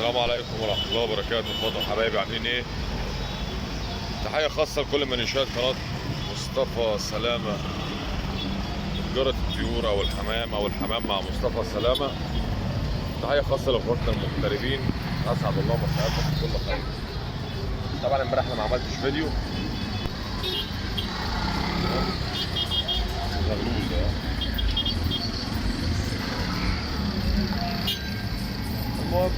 السلام عليكم ورحمة الله وبركاته. اتفضلوا حبايبي، عاملين ايه؟ تحية خاصة لكل من يشاهد قناة مصطفى سلامة، تجارة الطيور أو الحمام أو الحمام مع مصطفى سلامة. تحية خاصة لإخواتنا المغتربين، أسعد الله مساءكم بكل خير. طبعا امبارح أنا ما عملتش فيديو زغلول ده. المهم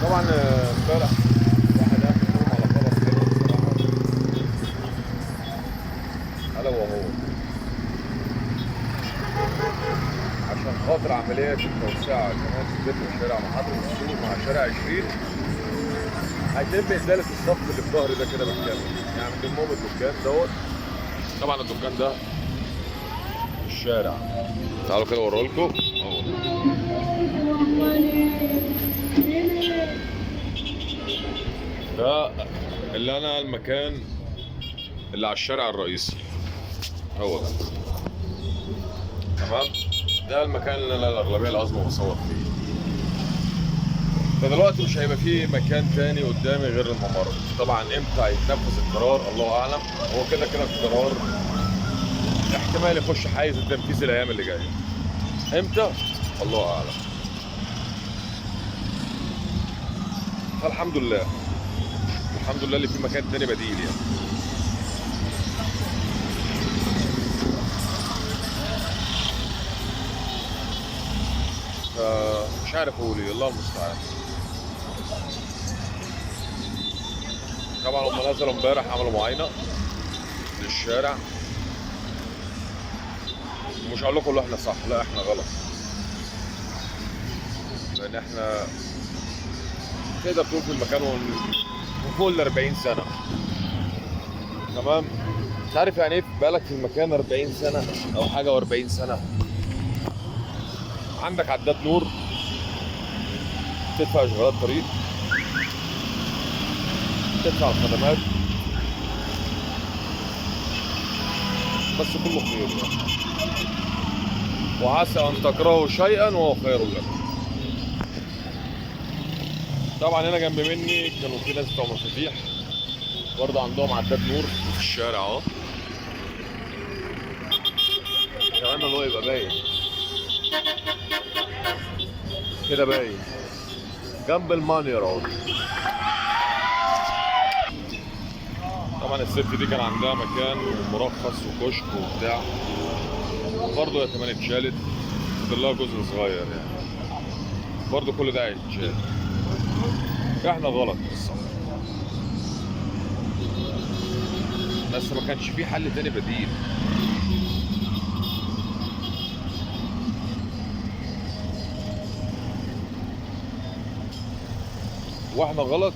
طبعا امبارح واحد قام يقوم على خبر حلو بصراحة، ألا وهو عشان خاطر عملية التوسعة كمان في بيت وشارع محطة السوق مع شارع 20 هيتم إزالة الصف اللي في ظهري ده كده بالكامل. يعني بنضم الدكان دوت. طبعا الدكان ده في الشارع، تعالوا كده اوريه لكم اهو. ده اللي انا المكان اللي على الشارع الرئيسي، هو ده تمام. ده المكان اللي انا الاغلبيه العظمى بصور فيه. فدلوقتي مش هيبقى فيه مكان تاني قدامي غير الممر. طبعا امتى هيتنفذ القرار الله اعلم. هو كده كده القرار احتمال يخش حيز التنفيذ الايام اللي جايه. امتى الله اعلم. فالحمد لله، الحمد لله اللي في مكان تاني بديل يعني. مش عارف اقول ايه، الله المستعان. طبعا هم نزلوا امبارح عملوا معاينه للشارع، ومش هقول لكم احنا صح، لا احنا غلط. لان احنا تقدر تقول في المكان وفوق ال 40 سنه. تمام. انت عارف يعني ايه بقالك في المكان 40 سنه او حاجه و40 سنه؟ عندك عداد نور، تدفع اشغالات طريق، تدفع الخدمات، بس كله خير يعني. وعسى ان تكرهوا شيئا وهو خير لكم. طبعا هنا جنب مني كانوا في ناس بتوع مفاتيح برضه عندهم عداد نور في الشارع اهو. اتمنى ان هو يبقى باين كده، باين جنب المانير اهو. طبعا الست دي كان عندها مكان مرخص وكشك وبتاع، برضه يا كمان اتشالت، فاضل لها جزء صغير يعني. برضه كل ده هيتشال. احنا غلط الصح، بس ما كانش في حل تاني بديل. واحنا غلط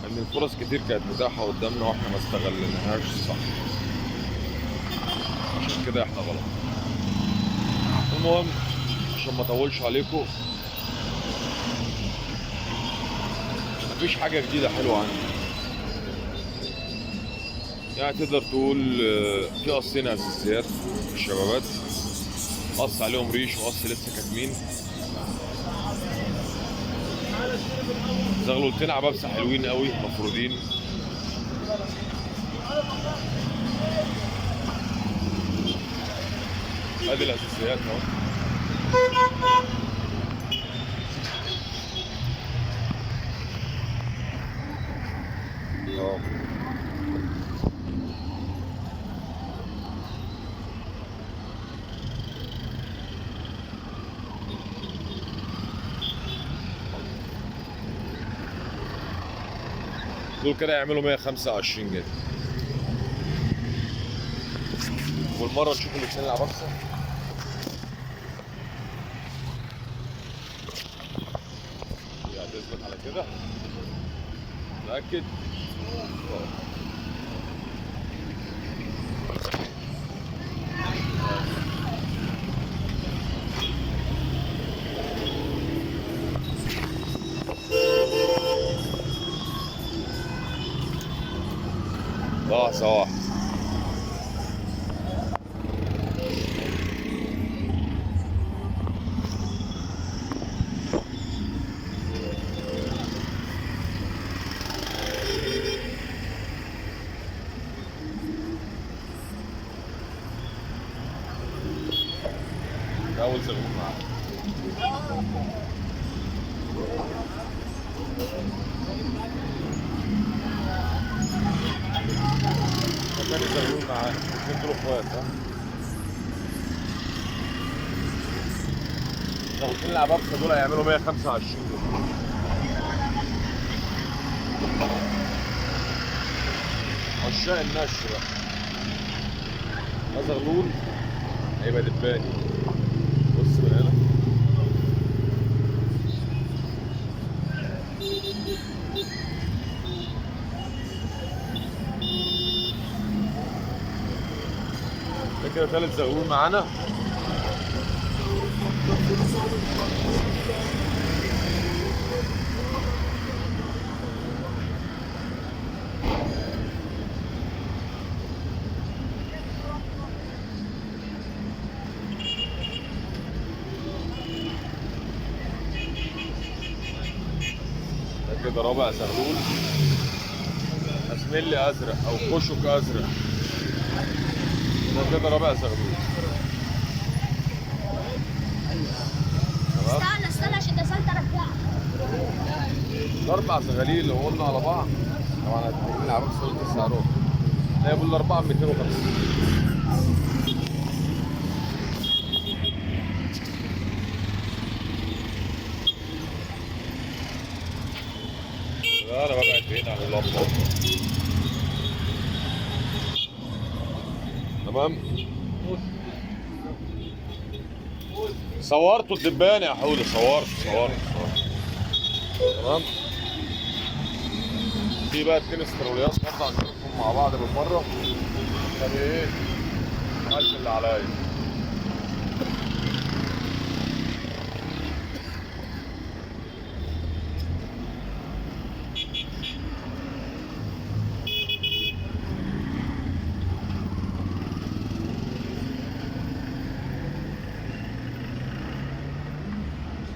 ان الفرص كتير كانت متاحه قدامنا واحنا ما استغلناهاش صح، عشان كده احنا غلط. المهم عشان ما اطولش عليكم، مفيش حاجه جديده حلوه عندي. يعني تقدر تقول في قصين اساسيات الشبابات، قص عليهم ريش وقص لسه كاتمين، زغلولتين عبابسه حلوين قوي مفرودين. ادي الاساسيات اهو. دول كده يعملوا 125 جنيه. والمره نشوف الاثنين العباسه. يعني تثبت على كده، متاكد. لحظه واحده. ده اول زغلول معانا. ده تاني زغلول معانا، الاثنين دول اخوات ها. زغلولين العبابسه دول هيعملوا 125 جنيه. عشاق النشر بقى. ده زغلول هيبقى دباني. بص من هنا. ده كده تالت زغلول معانا. كده رابع زغلول. اسملي ازرق او كشك ازرق. ده كده رابع زغلول. تمام. استنى عشان كسلت ارجعها. ده اربع زغاليل لو قلنا على بعض طبعا هتكون العباب سويت سعرهم. ده يقول الاربعه ب 250. لا انا ببعد بعيد عن اللمبه. تمام. صورته الدبانه يا حوده. صورت. تمام. في بقى اتنين استروليات برضه هنشوفهم مع بعض بالمره. طب ايه؟ عملت اللي عليا.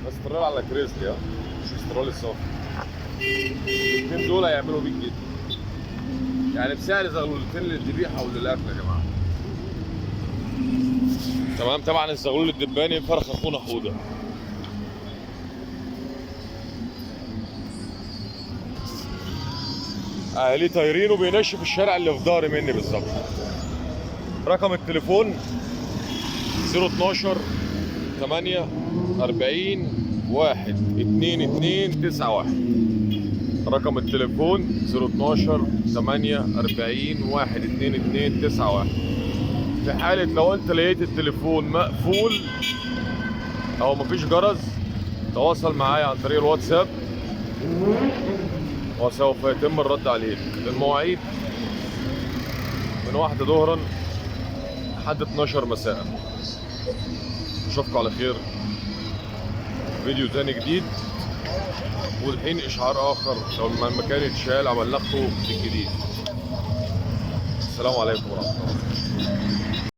استرال على كريزلي ها، مش استرال صافي. الاثنين دول هيعملوا 100 جنيه. يعني بسعر زغلولتين للذبيحه وللاكل يا جماعه. تمام. طبعا الزغلول الدباني فرخ اخونا حوده. اهلي طايرين وبينشف الشارع اللي في ظهري مني بالظبط. رقم التليفون 012 8 40 1 2 2 9 1. رقم التليفون 012 8 40 1 2 2 9 1. في حالة لو انت لقيت التليفون مقفول او مفيش جرس تواصل معايا عن طريق الواتساب وسوف يتم الرد عليك. المواعيد من 1 ظهرا لحد 12 مساء. اشوفكم على خير فيديو تاني جديد، والحين اشعار اخر لو المكان اتشال عملنا لكم الجديد. السلام عليكم ورحمه الله.